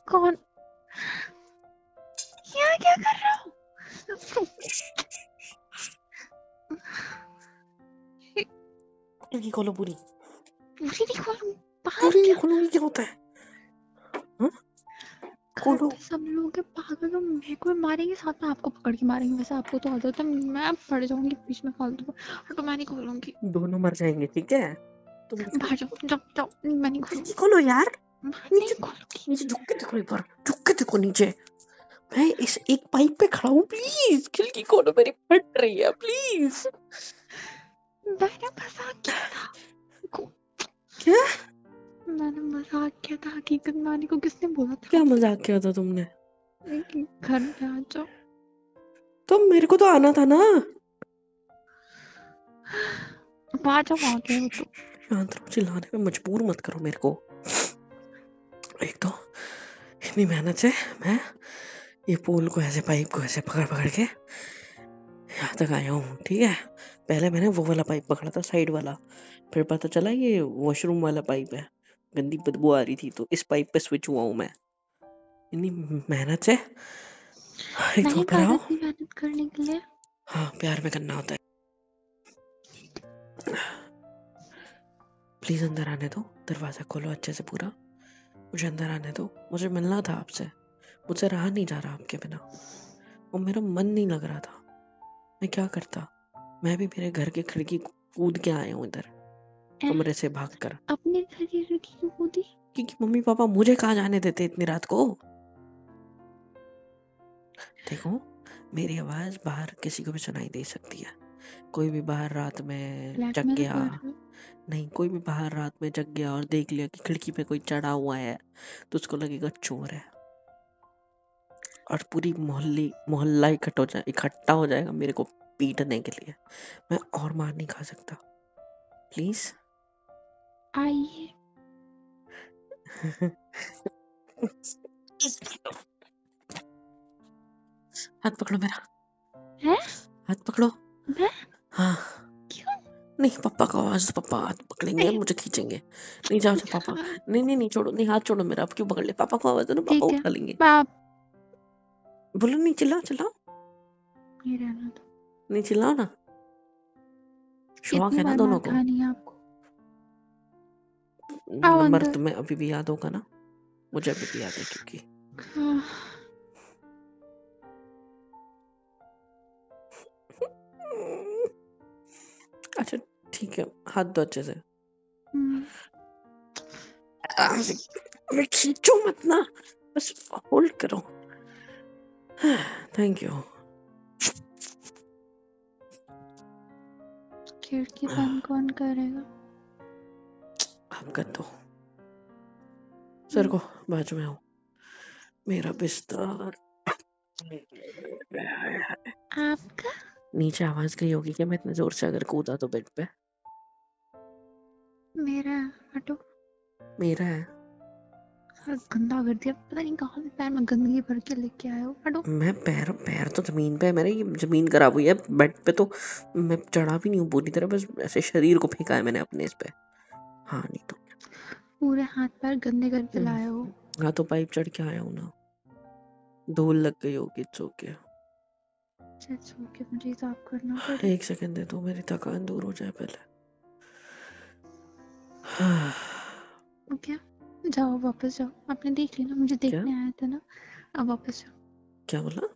कौन? यहाँ क्या कर रहा हो? खिड़की खोलो पूरी। पूरी नहीं खोलूं, बाहर पूरी नहीं क्या? खोलूंगी, क्या होता है? हाँ? घर खोलो। पे सब लोग पागल हो, मेरे को मारेंगे, साथ में आपको पकड़ के मारेंगे। वैसे आपको तो आदत है, मैं पड़ जाऊंगी बीच में फालतू में। हटो, मैं नहीं खोलूंगी। दोनों मर जाएंगे, ठीक है? तुम बाहर जाओ, जाओ जाओ, मैं नहीं खिड़की खोलूंगी, खोलो यार। मैं नहीं नीचे खोलूंगी। नीचे झुक के देखो, एक बार झुक के देखो नीचे। मैं इस एक पाइप पे खड़ा हूँ, प्लीज खिड़की खोलो, मेरी फट रही है, प्लीज। मैंने मजाक किया था। क्या? मैंने मजाक किया था, हकीकत में आने को किसने बोला था? क्या मजाक किया था तुमने? घर पे आ जाओ। तो मेरे को तो आना था ना। आ जाओ, आ गए हो तो। शांत रहो, चिल्लाने में मजबूर मत करो मेरे को। एक तो इतनी मेहनत से मैं ये पोल को ऐसे, पाइप को ऐसे पकड़ पकड़ के यहाँ तक आया हूँ, ठीक है? पहले मैंने वो वाला पाइप पकड़ा था, साइड वाला, फिर पता चला ये वॉशरूम वाला पाइप है, गंदी बदबू आ रही थी, तो इस पाइप पे स्विच हुआ हूँ मैं इतनी मेहनत से। एक तो मैंने ऊपर कहा था आओ। इतनी मेहनत करने के लिए। हाँ, प्यार में करना होता है। प्लीज अंदर आने दो, दरवाजा खोलो अच्छे से पूरा, मुझे अंदर आने दो, मुझे मिलना था आपसे, मुझसे रहा नहीं जा रहा आपके बिना, और मेरा मन नहीं लग रहा था। मैं क्या करता? मैं भी मेरे घर की खिड़की कूद के आया हूँ इधर, कमरे से भागकर, अपने घर की खिड़की क्यों कूदी? क्योंकि मम्मी पापा मुझे कहाँ जाने देते इतनी रात को। देखो, मेरी आवाज बाहर किसी को भी सुनाई दे सकती है, कोई भी बाहर रात में फ्लैट जग में तो गया, कर रहे हो। नहीं कोई भी बाहर रात में जग गया और देख लिया कि खिड़की पे कोई चढ़ा हुआ है, तो उसको लगेगा चोर है, और पूरी मोहल्ला इकट्ठा हो जाएगा मेरे को पीटने के लिए। मैं और मार नहीं खा सकता, प्लीज। आइए। हाथ पकड़ो मेरा। है? हाथ पकड़ो। मैं? हाँ। क्यों? नहीं, पापा का आवाज, पापा हाथ पकड़ेंगे मुझे खींचेंगे। नहीं, जाओ जाओ पापा। नहीं नहीं नहीं, छोड़ो, नहीं हाथ छोड़ो मेरा, आप क्यों पकड़ ले? पापा को आवाज दो ना, पापा ठीक है, उठा लेंगे। पाप बोलो, नहीं चिल्लाओ चिल्लाओ। नहीं रहना तो। नहीं चिल्लाओ ना, शौक इतनी है ना बार मार दोनों को। खानी है आपको। आओ नंबर अंदर। तुम्हें अभी भी याद होगा ना? मुझे अभी भी याद है, क्योंकि अच्छा ठीक है, हाथ दो अच्छे से। खींचो मत ना, बस होल्ड करो। Thank you. खिड़की बंद कौन करेगा? आप कर दो। सर को बाजू में हो, मेरा बिस्तर। आपका? नीचे आवाज गई होगी क्या मैं इतने जोर से अगर कूदा तो बेड पे? मेरा? हटो। मेरा है। गंदा कर दिया, पता नहीं कहाँ से पैर में गंदगी भर के लेके आए हो। हटो। मैं पैर पैर तो जमीन पे है मेरे, ये जमीन खराब हुई है, बेड पे तो मैं चढ़ा भी नहीं हूँ पूरी तरह, बस ऐसे शरीर को फेंका है मैंने अपने इस पे। हाँ नहीं तो पूरे हाथ पैर गंदे करके लाए हो। हाँ, तो पाइप चढ़ के आया हूँ ना, धूल लग गई होगी, सो के। मुझे साफ करना पड़े। एक सेकंड दे दो, मेरी थकान दूर हो जाए पहले। क्या? जाओ वापस जाओ, आपने देख लिया ना, मुझे क्या देखने आया था ना। अब वापस जाओ। क्या बोला?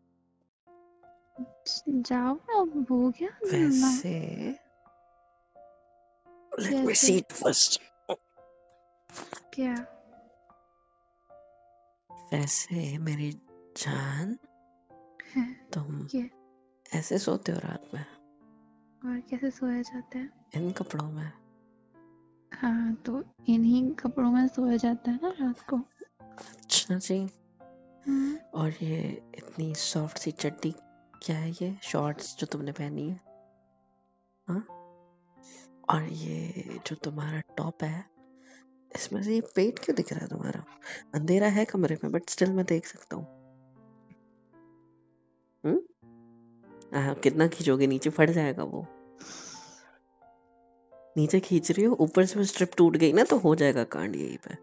जाओ, अब हो गया ना। वैसे लेट मी कैसे? See it first. क्या? वैसे मेरी जान, है? तुम क्या? ऐसे सोते हो रात में और कैसे सोया जाता है? इन कपड़ों में? हाँ, तो इन्हीं कपड़ों में सोया जाता है ना रात को। अच्छा जी। हम्म। और ये इतनी सॉफ्ट सी चड्डी क्या है, ये शॉर्ट्स जो तुमने पहनी है? हाँ, और ये जो तुम्हारा टॉप है, इसमें से ये पेट क्यों दिख रहा है तुम्हारा? अंधेरा है कमरे में बट स्टिल मैं देख सकता हूँ। कितना खींचोगे, नीचे फट जाएगा वो। नीचे खींच रही हो, ऊपर से स्ट्रिप टूट गई ना तो हो जाएगा कांड यहीं पे।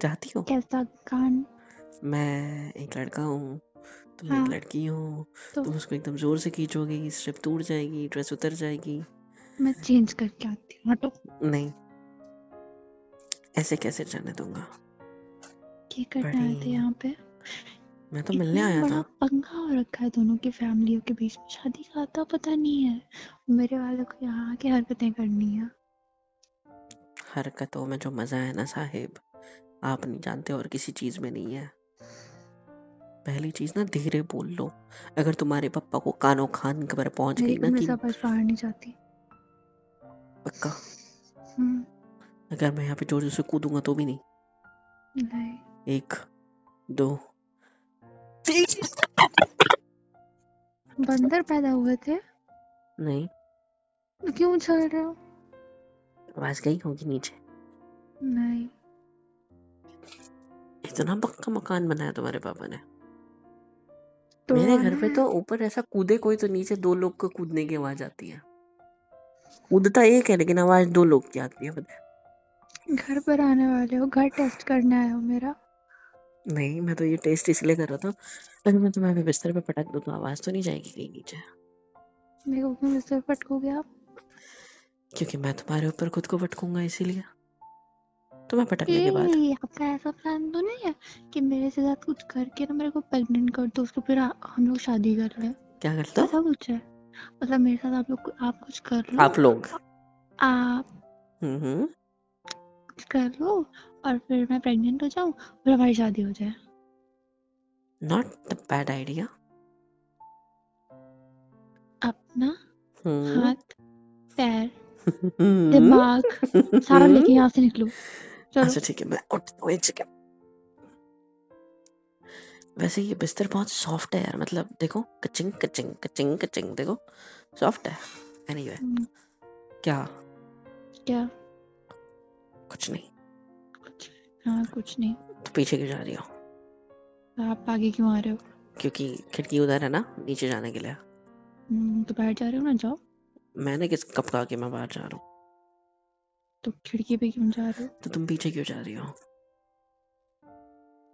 चाहती हो? कैसा कांड? मैं एक लड़का हूँ, तुम एक हाँ लड़की हो, तो तुम उसको एकदम जोर से खींचोगी, स्ट्रिप टूट जाएगी, ड्रेस उतर जाएगी। मैं चेंज करके आती हूँ, हटो। नहीं, ऐसे कैसे जाने दूंगा? क्या करने आए थे बड़ी, यहाँ पे? मैं तो मिलने इतना आया बड़ा था। पंगा हो रखा है दोनों की फैमिलियों के बीच में, शादी का आता पता नहीं है। मेरे वाले को यहाँ आके हरकतें करनी है। हरकतों में जो मजा है ना साहिब, आप नहीं जानते और किसी चीज में नहीं है। पहली चीज ना, धीरे बोल लो। अगर तुम्हारे पापा को कानों खान खबर पहुंच मेरी गई ना कमरे कि से आवाज बाहर नहीं जाती। पक्का, हम्म, अगर मैं यहाँ पे जोर जोर से कूदूंगा तो भी नहीं। नहीं। 1 2 बंदर पैदा हुए थे? नहीं, तो क्यों उछल रहे हो? आवाज गई होगी नीचे। नहीं इतना पक्का मकान बनाया तुम्हारे पापा ने। मेरे घर तोड़वाना पे है। तो ऊपर ऐसा कूदे कोई तो नीचे 2 लोग को कूदने की आवाज आती है। कूदता एक है लेकिन आवाज 2 लोग की आती है, पता है? घर पर आने वाले हो, घर टेस्ट करने आए हो मेरा? नहीं, मैं तो ये टेस्ट इसलिए कर रहा था, अगर मैं तुम्हें अभी बिस्तर पे पटक दूं तो आवाज तो नहीं जाएगी कहीं नीचे। मेरे को क्यों बिस्तर पे पटकोगे आप? क्योंकि मैं तुम्हारे ऊपर खुद को पटकूंगा इसीलिए, तुम्हें पटकने के बाद। आपका ऐसा प्लान तो नहीं है कि मेरे से साथ कुछ करके ना मेरे को प्रेग्नेंट कर दो, उसके फिर हम लोग शादी कर लें? क्या करते हो? ऐसा कुछ है? मतलब मेरे साथ आप कुछ कर लो। आप लोग? आप हम्म। कुछ कर लो और फिर मैं प्रेग्नेंट हो जाऊं, फिर हमारी शादी हो जाए। Not the bad idea. अपना हम्म। हाथ, पैर, हम्म। दिमाग सारा लेके यहाँ से निकलो। चलो। अच्छा ठीक है, मैं उठ, एक सेकंड। वैसे ये बिस्तर बहुत सॉफ्ट है यार, मतलब देखो, कचिंग कचिंग कचिंग कचिंग, देखो सॉफ्ट है। एनीवे, क्या? क्या? कुछ नहीं। कुछ? हाँ कुछ नहीं। तो पीछे क्यों जा रही हो? आप आगे क्यों आ रहे हो? क्योंकि खिड़की उधर है ना नीचे जाने के लिए। तो बाहर जा रहे हो ना, जाओ। मैंने किस कब कहा कि मैं बाहर जा रहा हूँ? तो खिड़की पे क्यों जा रहे हो? तो तुम पीछे क्यों जा रही हो?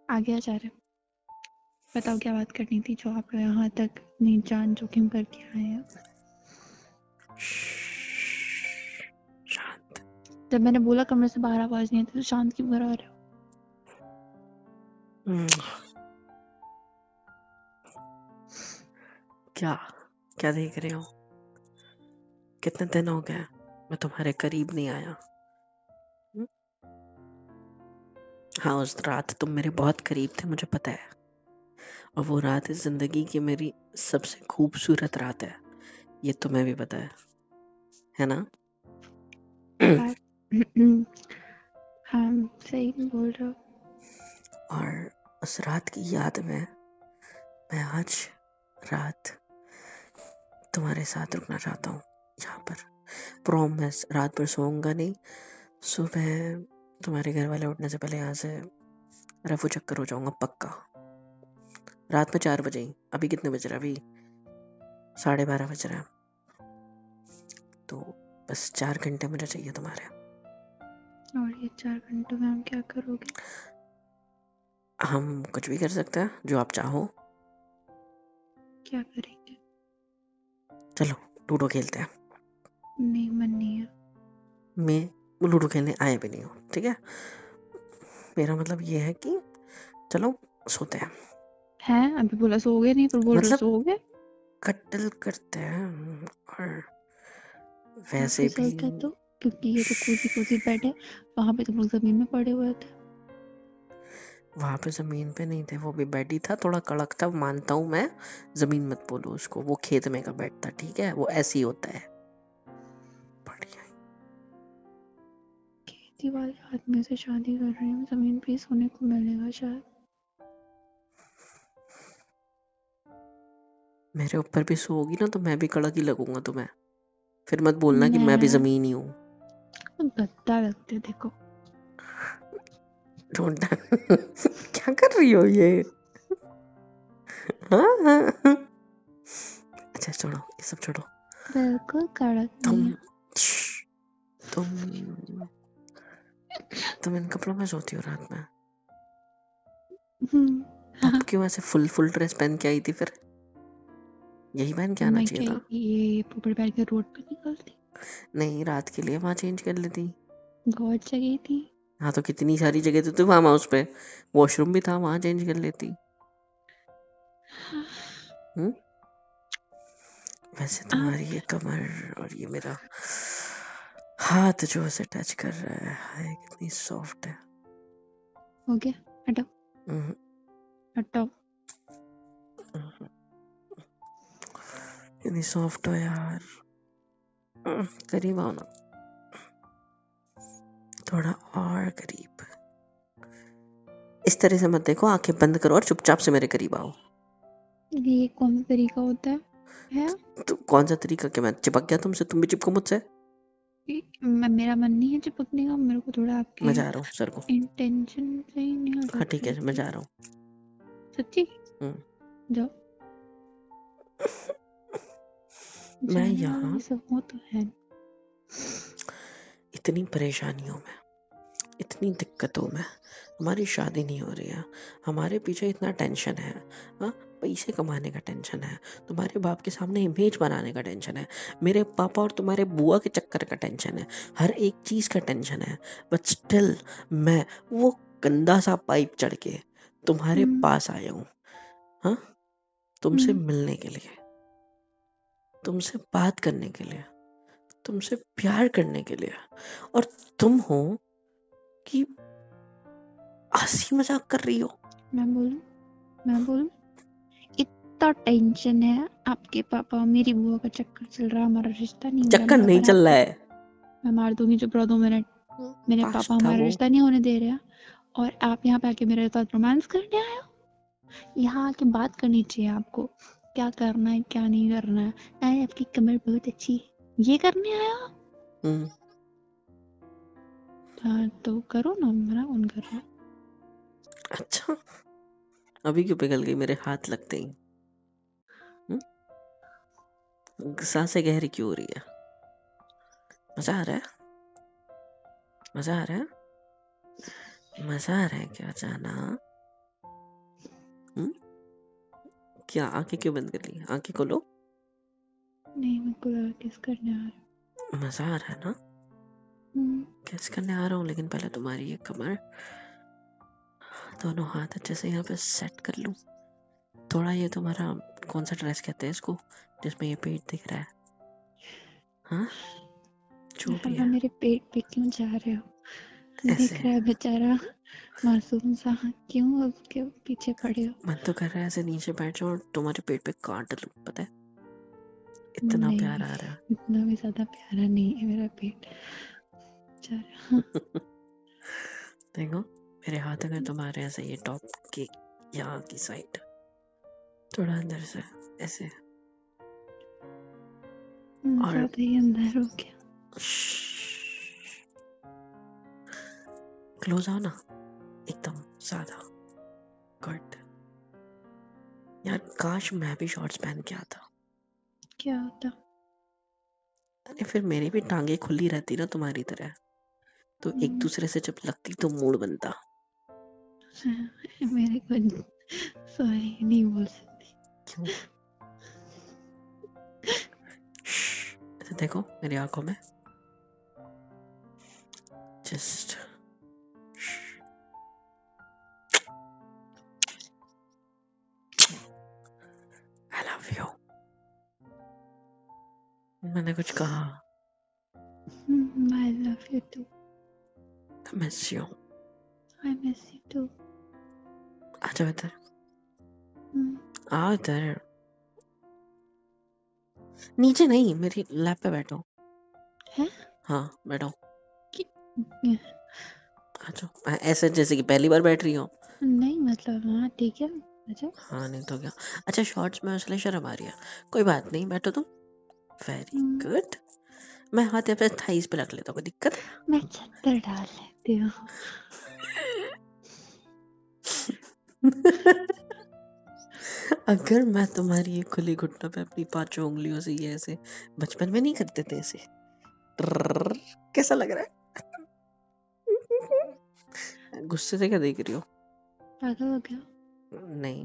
आगे आ जा रहे हो? बताओ क्या बात करनी थी जो आप यहाँ तक अपनी जान जोखिम करके आए हैं? शांत। जब मैंने बोला कमरे से बाहर आवाज नहीं आती तो शांत क्यों करा रहे हो? क्या क्या देख रहे हो? कितने दिन हो गए मैं तुम्हारे करीब नहीं आया? हम्म? हाँ, उस रात तुम मेरे बहुत करीब थे, मुझे पता है। और वो रात इस जिंदगी की मेरी सबसे खूबसूरत रात है, ये तुम्हें भी पता है ना? बात हाँ, सही बोल रहे हो। और उस रात की याद में मैं आज रात तुम्हारे साथ रुकना चाहता हूँ यहाँ पर। प्रॉमिस, रात भर सोऊंगा नहीं, सुबह तुम्हारे घर वाले उठने से पहले यहाँ से रफू चक्कर हो जाऊंगा पक्का। रात में 4 बजे ही। अभी कितने बज रहे हैं? अभी 12:30 बज रहे हैं। तो बस 4 घंटे मुझे चाहिए तुम्हारे। और ये 4 घंटों में हम क्या करोगे? हम कुछ भी कर सकते हैं जो आप चाहो। क्या करेंगे? चलो लूडो खेलते हैं। नहीं, मन नहीं है। मैं लूडो खेलने आए भी नहीं हूँ, ठीक है? मेरा मतलब ये है कि चलो सोते हैं। हैं? अभी बोला सोओगे नहीं, फिर बोल रहे हो मतलब सोओगे। कत्ल करते हैं। और आप वैसे भी फिसल गए तो? क्योंकि ये तो कोजी कोजी बेड है, वहां पे तुम लोग जमीन में पड़े हुए थे। वहां पे जमीन पे नहीं थे, वो भी बेड ही था, थोड़ा कड़क था, मानता हूँ मैं। जमीन मत बोलो उसको, वो खेत में का बेड था, ठीक है? वो ऐसे ही होता है। बढ़िया। खेती वाले आदमी से शादी कर रही हूँ, जमीन पे ही सोने को मिलेगा शायद। मेरे ऊपर भी सोओगी ना तो मैं भी कड़क ही लगूंगा तुम्हें। फिर मत बोलना कि मैं भी मैं जमीन ही हूँ। गद्दा लगते देखो। ढूंढ क्या कर रही हो ये? हाँ हाँ। अच्छा छोड़ो, ये सब छोड़ो। बिल्कुल कड़क तुम नहीं है। तुम तुम इन कपड़ों में सोती हो रात में? अब हाँ, क्यों ऐसे फुल ड्रेस पहन के आई थी फिर? यही पहन के तो आना मैं चाहिए क्या था। ये पोपड़ पहन के रोड पे निकलती? नहीं, रात के लिए वहां चेंज कर लेती। गॉड जगह थी। हाँ तो कितनी सारी जगह तो थी फार्म हाउस पे, वॉशरूम भी था, वहां चेंज कर लेती। हम्म। वैसे आप तुम्हारी ये कमर और ये मेरा हाथ जो उसे टच कर रहा है, हाय कितनी सॉफ्ट है। हो गया? हटाओ, हम्म, हटाओ। हम्म, कितनी सॉफ्ट हो यार। करीब आओ ना, थोड़ा और करीब। इस तरह से मत देखो, आंखें बंद करो और चुपचाप से मेरे करीब आओ। ये कौन सा तरीका होता है? तो कौन सा तरीका, क्या मैं चिपक गया तुमसे? तुम भी चिपको मुझसे। मेरा मन नहीं है चिपकने का, मेरे को थोड़ा आपके मैं जा रहा हूँ सर को। इंटेंशन सही नहीं आ हाँ रहा ठीक था है, मैं कि जा रहा हूँ। सच्ची हम्म, जाओ। मैं जाने वाला यहाँ ये सब वो तो है। इतनी परेशानियों में, इतनी दिक्कतों में, हमारी शादी नहीं हो रही है, हमारे पीछे इतना टेंशन है। हाँ, पैसे कमाने का टेंशन है, तुम्हारे बाप के सामने इमेज बनाने का टेंशन है, मेरे पापा और तुम्हारे बुआ के चक्कर का टेंशन है, हर एक चीज का टेंशन है। बट स्टिल मैं वो गंदा सा पाइप चढ़ के तुम्हारे हम्म, पास आया हूँ। हाँ, तुमसे हम्म, मिलने के लिए, तुमसे बात करने के लिए, तुमसे प्यार करने के लिए। और तुम हो कि हंसी मजाक कर रही हो। मैं बोलूं इतना टेंशन है आपके पापा और मेरी बुआ का चक्कर चल रहा है, हमारा रिश्ता नहीं हो रहा, चक्कर मेरा नहीं पर चल रहा आपके है। मैं मार दूंगी, चुप रहो 2 मिनट। मेरे पास पापा था हमारा वो। रिश्ता नहीं होने दे रहे हैं और आप यहाँ पे आके मेरे साथ रोमांस करने आए हो? यहाँ आके बात करनी चाहिए आपको, क्या करना है क्या नहीं करना है। अरे आपकी कमर बहुत अच्छी है, ये करने आए हो? हम्म। हाँ तो करो ना, मना कौन कर रहा है? अच्छा, अभी क्यों पिघल गई मेरे हाथ लगते ही? सांसें गहरी क्यों हो रही है? मजा आ रहा है? मजा आ रहा है? मजा आ रहा है क्या जाना? हम्म? क्या आंखें क्यों बंद कर ली? आंखें खोलो। नहीं मेरे को लगा किस करने आ रहा मजा आ रहा है ना? है। किस करने आ रहा हूँ, लेकिन पहले तुम्हारी ये कमर, दोनों हाथ अच्छे से यहाँ पे सेट कर लूं। थोड़ा ये तुम्हारा कौन सा ड्रेस कहते हैं इसको, जिसमें ये पेट दिख रहा है? हाँ, जो भी हवा है। मेरे पेट पे क्यों जा रहे हो? ऐसे दिख रहा है बेचारा मासूम सा, क्यों उसके पीछे पड़े हो? मन तो कर रहा है ऐसे नीचे बैठ जाऊं और तुम्हारे पेट पे काट लूं, पता है इतना प्यार नहीं, आ रहा इतना भी ज्यादा प्यारा नहीं है मेरा पेट बेचारा। है। देखो, मेरे हाथ अगर तुम्हारे ऐसे ये टॉप के यहाँ की साइड, थोड़ा अंदर से ऐसे, और ज्यादा ही अंदर हो गया। क्लोज आओ ना, एकदम सादा। गुड। यार काश मैं भी शॉर्ट्स पहन के आता। क्या होता? अरे फिर मेरी भी टांगे खुली रहती ना तुम्हारी तरह, तो एक हम्म, दूसरे से जब लगती तो मूड बनता। मेरे को सॉरी नहीं बोल सकती। क्यों? ऐसे देखो मेरी आंखों में, जस्ट आई लव यू। मैंने कुछ कहा? I love you too. I miss you. I miss you too. आ जाओ इधर, आओ इधर। नीचे नहीं, मेरी लैप पे बैठो। है हाँ बैठो। कि आ जाओ, ऐसे जैसे कि पहली बार बैठ रही हो। नहीं मतलब हाँ ठीक है, अच्छा। हाँ नहीं तो क्या। अच्छा, शॉर्ट्स में इसलिए शर्म आ रही है, कोई बात नहीं, बैठो तुम। Very good. मैं हाथ या फिर थाइस पे रख लेता हूँ, कोई दिक्कत है? मैं चद्दर डाल लेती हूँ। अगर मैं तुम्हारी ये खुली घुटनों पे अपनी 5 उंगलियों से ये ऐसे, बचपन में नहीं करते थे ऐसे, ट्ररर, कैसा लग रहा है? गुस्से से क्या देख रही हो? पागल हो गया? नहीं।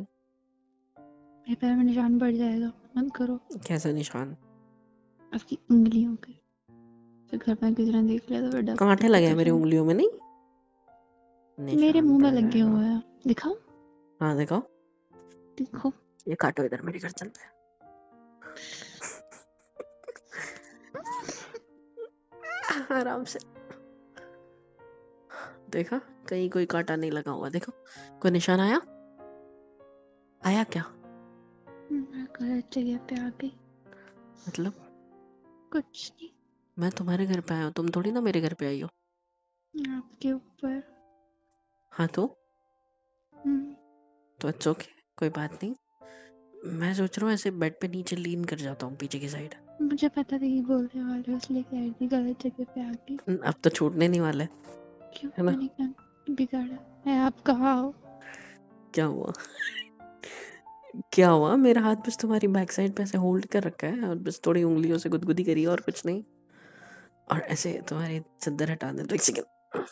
मेरे पैर में निशान पड़ जाएगा, मत करो। कैसा निशान? आपकी उंगलियों के, फिर घर में किसी ने देख लिया तो फिर कांटे लगे हैं मेरी जाएगा। उंगलियों में? नहीं, मेरे निशान मुंह में पड़ लगे जाएगा। हुए हैं, दिखाओ हाँ दिखाओ। देखो। ये काटो इधर मेरी गर्दन पे। आराम से। देखा, कहीं कोई कांटा नहीं लगा हुआ। देखो, कोई निशान आया? आया क्या? मैं गलत जगह पे आ गई। मतलब कुछ नहीं, मैं तुम्हारे घर पे आया हूँ, तुम थोड़ी ना मेरे घर पे आई हो। आपके ऊपर। हाँ तो अच्छा ओके, कोई बात नहीं। मैं सोच रहा हूँ ऐसे बेड पे नीचे लीन कर जाता हूँ पीछे की साइड। मुझे पता था कि बोलने वाले हो, इसलिए कह रही थी गलत जगह पे आ गई। अब तो छूटने नहीं वाला है क्यों, ना? मैंने क्या बिगाड़ा है? आप कहाँ हो? क्या हुआ? क्या हुआ? मेरा हाथ बस तुम्हारी बैक साइड पे ऐसे होल्ड कर रखा है और बस थोड़ी उंगलियों से गुदगुदी करी है और कुछ नहीं। और ऐसे तुम्हारी चद्दर हटा दे तो एक सेकंड।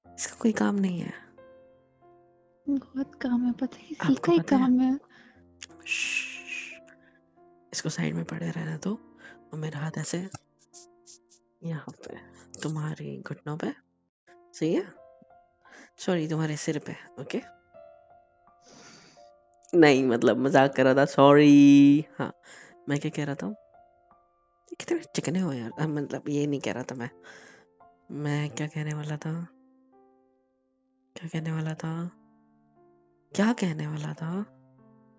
इसका कोई काम नहीं है। बहुत काम है, पता है, इसी आपको का ही पता है? काम है। श्श्श, इसको साइड में पड़े रहने दो और मेरा हाथ ऐसे यहाँ पे तुम्हारी घुटनों पे। सही है? सॉरी, तुम्हारे सिर पे। ओके, नहीं मतलब मजाक कर रहा था, सॉरी। हाँ, मैं क्या कह रहा था? कितने चिकने हो यार। मतलब ये नहीं कह रहा था मैं क्या कहने वाला था? क्या कहने वाला था? क्या कहने वाला था?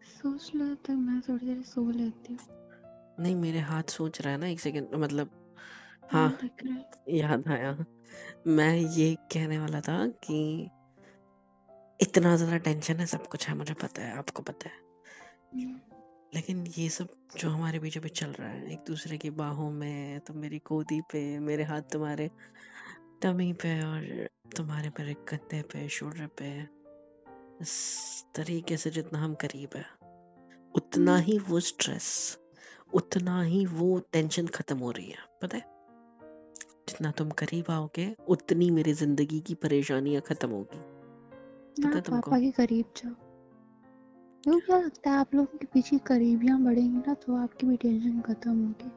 सोच लो तक, मैं थोड़ी देर सो लेती हूँ। नहीं, मेरे हाथ सोच रहा है ना, एक सेकंड। मतलब हाँ, दिख रहा है। याद आया। मैं ये कहने वाला था कि इतना ज्यादा टेंशन है, सब कुछ है, मुझे पता है, आपको पता है। लेकिन ये सब जो हमारे बीचों बीच चल रहा है, एक दूसरे की बाहों में, तुम मेरी गोदी पे, मेरे हाथ तुम्हारे टमी पे और तुम्हारे मेरे कंधे पे, शोल्डर पे, इस तरीके से जितना हम करीब है उतना ही वो स्ट्रेस, उतना ही वो टेंशन खत्म हो रही है। पता है, जितना तुम करीब आओगे उतनी मेरी जिंदगी की परेशानियां खत्म होगी। पता है तुमको? पापा के करीब जाओ। वो क्या लगता है, आप लोगों के पीछे करीबियां बढ़ेंगी ना तो आपकी भी टेंशन खत्म होगी।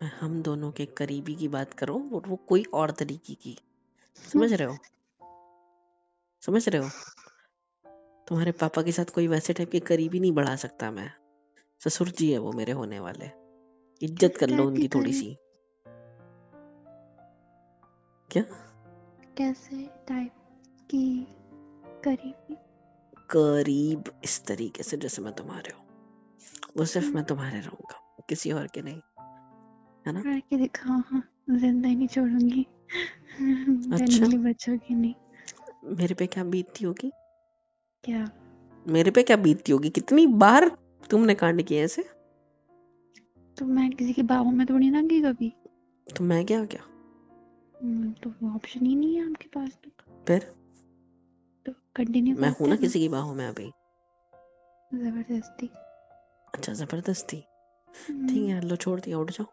मैं हम दोनों के करीबी की बात करो और वो कोई और तरीके की। समझ रहे हो? समझ रहे हो? तुम्हारे पापा के साथ कोई वैसे टाइप की करीबी नहीं बढ़ा सकता मैं। ससुर जी है वो मेरे होने वाले। इज्जत किस कर लो टाइप की उनकी थोड़ी करीब? सी। क्या? कैसे टाइप की करीबी? करीब इस तरीके से जैसे मैं तुम्हारे हूँ, वो सिर्फ मैं तुम्हारे रहूंगा, किसी और के नहीं। है ना? करके दिखाओ, हाँ। जिंदा ही नहीं छोड़ूंगी। अच्छा, जंगली बच्चों की नहीं। मेरे पे क्या बीतती होगी? क्या? मेरे पे क्या बीतती होगी? कितनी बार तुमने कांड किए ऐसे? तो मैं किसी की बाहों में थोड़ी ना गई कभी। तो मैं क्या? तो वो ऑप्शन ही नहीं है आपके पास फिर तो कंटिन्यू मैं हूं करते ना हैं ना। किसी की बाहों में अभी। जबरदस्ती। अच्छा, जबरदस्ती। ठीक हम्म, है, लो छोड़ दिया, उठ जाओ।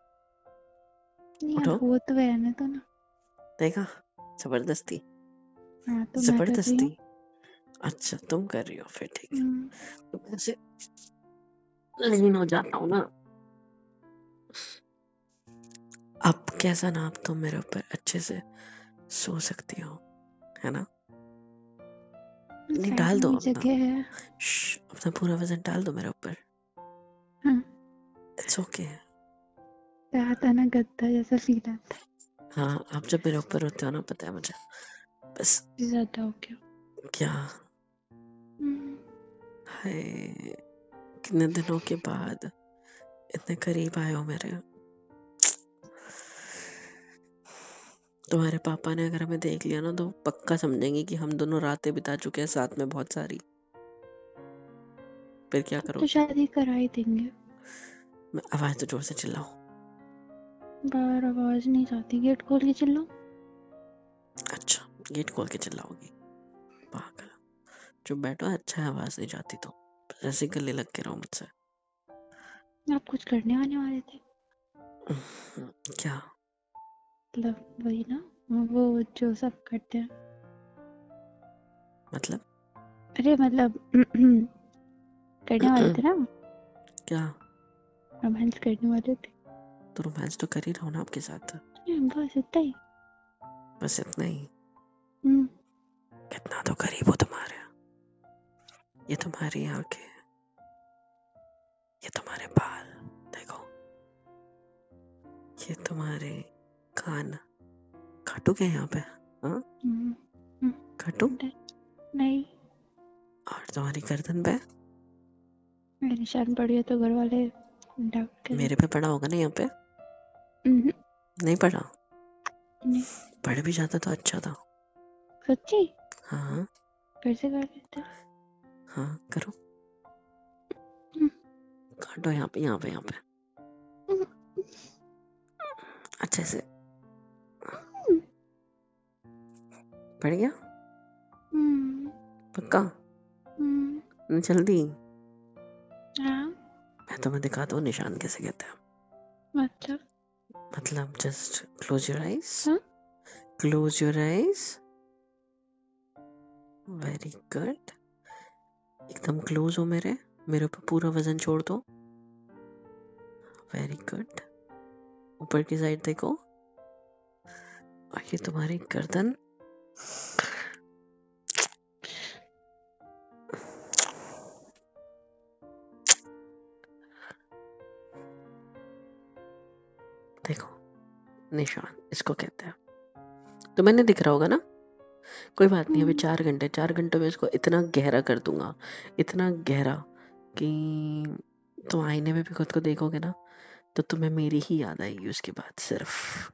नहीं यार, उठो। हो तो रहने तो ना। देखा, जबरदस्ती। हाँ तो मैं कर रही जबरदस्ती। हूँ। अच्छा, तुम कर रही हो, फिर ठीक है। हम्म, तो ऐसे लीन हो जाता हूँ ना। अब कैसा ना, अब तुम मेरे ऊपर अच्छे से सो सकती हो, है ना? नहीं, साइड डाल में दो भी अपना। जगह है। अपना पूरा वजन डाल दो मेरे ऊपर। हाँ, इट्स ओके। तो आता ना गद्दा जैसा फील आता है। हाँ, आप जब मेरे ऊपर होते हो ना, पता है मुझे, बस ज्यादा हो गया। क्या, हम्म, हाय, कितने दिनों के बाद इतने करीब आए हो मेरे। तुम्हारे पापा ने अगर हमें देख लिया ना तो पक्का समझेंगे कि हम दोनों रातें बिता चुके हैं साथ में बहुत सारी। फिर क्या अब तो करोगे? शादी करा ही देंगे। मैं आवाज तो जोर से चिल्लाओ। बाहर आवाज नहीं जाती, गेट खोल के चलो। अच्छा, गेट खोल के चिल्लाओगी? पागल। चुप बैठो, अच्छा है, आवाज नहीं जाती तो। बस ऐसे गले लग के रहो मुझसे। आप कुछ करने आने वाले थे? क्या? मतलब वही ना, वो जो सब करते हैं। मतलब अरे मतलब करने वाले थे ना, क्या? रोमांस करने वाले थे। तो रोमांस तो कर ही रहा हूँ ना आपके साथ। बस इतना ही। बस इतना ही? हम्म, कितना तो करीब हो तुम्हारे। ये तुम्हारी आंखें, ये तुम्हारे बाल, देखो, ये तुम्हारे कान। काटू क्या यहाँ पे? हाँ, हम्म, काटू? नहीं, और तुम्हारी गर्दन पे? मेरे निशान पड़ी है तो घर वाले डाक कर। मेरे पे पड़ा होगा ना यहाँ पे? नहीं पड़ा? नहीं। पड़ भी जाता तो अच्छा था। सच्ची? हाँ फिर से कर लेते। हाँ, करो। हम्म, काटो यहाँ पे, यहाँ पे, यहाँ पे, हम्म, अच्छे से। पड़ गया? हम्म, पक्का? हम्म, जल्दी। हाँ, मैं तुम्हें दिखाता हूँ निशान कैसे कहते हैं। मतलब जस्ट क्लोज योर आईज। हाँ? Close your eyes. Very good. एकदम क्लोज हो मेरे मेरे ऊपर पूरा वजन छोड़ दो। Very good. ऊपर की साइड देखो, और ये तुम्हारी गर्दन। देखो निशान इसको कहते हैं। तो मैंने दिख रहा होगा ना? कोई बात नहीं, अभी 4 घंटे में इसको इतना गहरा कर दूंगा, इतना गहरा कि तुम आईने में भी खुद को देखोगे ना तो तुम्हें मेरी ही याद आएगी उसके बाद सिर्फ।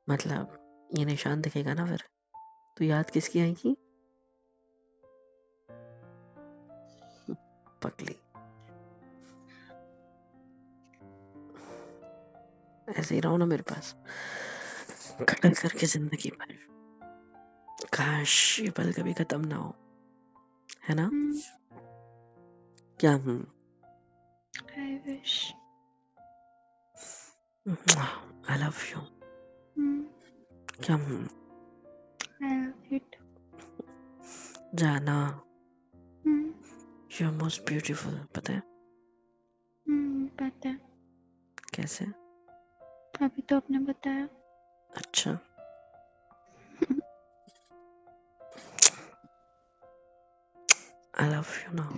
मतलब ये निशान दिखेगा ना फिर तो याद किसकी आएगी? पगली। ऐसे ही रहो ना मेरे पास खटक करके जिंदगी भर। काश ये पल कभी खत्म ना हो, है ना? क्या? I wish. I love you. क्या? I love you too. जाना, you're most beautiful. पता है? पता है। कैसे? अभी तो आपने बताया। अच्छा। I love you now.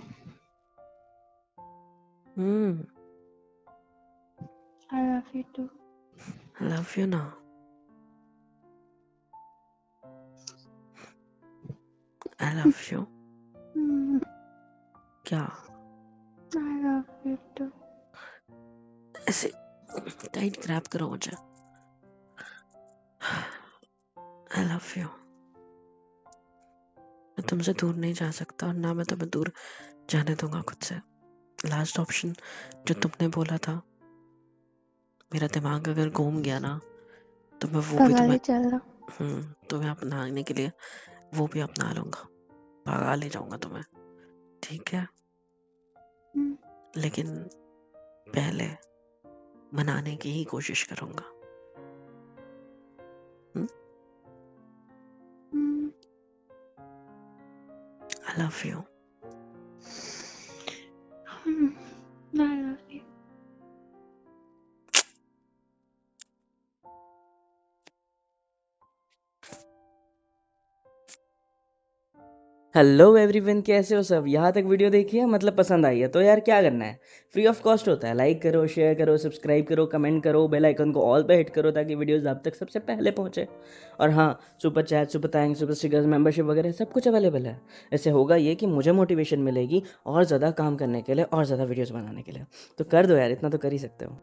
I love you too. I love you now. I love you. क्या? I love you too. ऐसे टाइट ग्रैब करो मुझे। I love you. मैं तुमसे दूर नहीं जा सकता और ना मैं तुम्हें दूर जाने दूंगा खुद से। लास्ट ऑप्शन जो तुमने बोला था, मेरा दिमाग अगर घूम गया ना तो मैं वो भी तुम्हें अपनाने के लिए वो भी अपना लूंगा, भगा ले जाऊंगा तुम्हें, ठीक है? लेकिन पहले मनाने की ही कोशिश करूंगा। I love you. I love you. Hello everyone, कैसे हो सब? यहाँ तक वीडियो देखी है, मतलब पसंद आई है तो यार क्या करना है, फ्री ऑफ कॉस्ट होता है। लाइक करो, शेयर करो, सब्सक्राइब करो, कमेंट करो, बेल आइकन को ऑल पे हिट करो ताकि वीडियोस आप तक सबसे पहले पहुँचे। और हाँ, super chat, super thanks, super stickers, membership वगैरह सब कुछ अवेलेबल है। इससे होगा ये कि मुझे मोटिवेशन मिलेगी और ज़्यादा काम करने के लिए और ज़्यादा वीडियोज़ बनाने के लिए। तो कर दो यार, इतना तो कर ही सकते हो।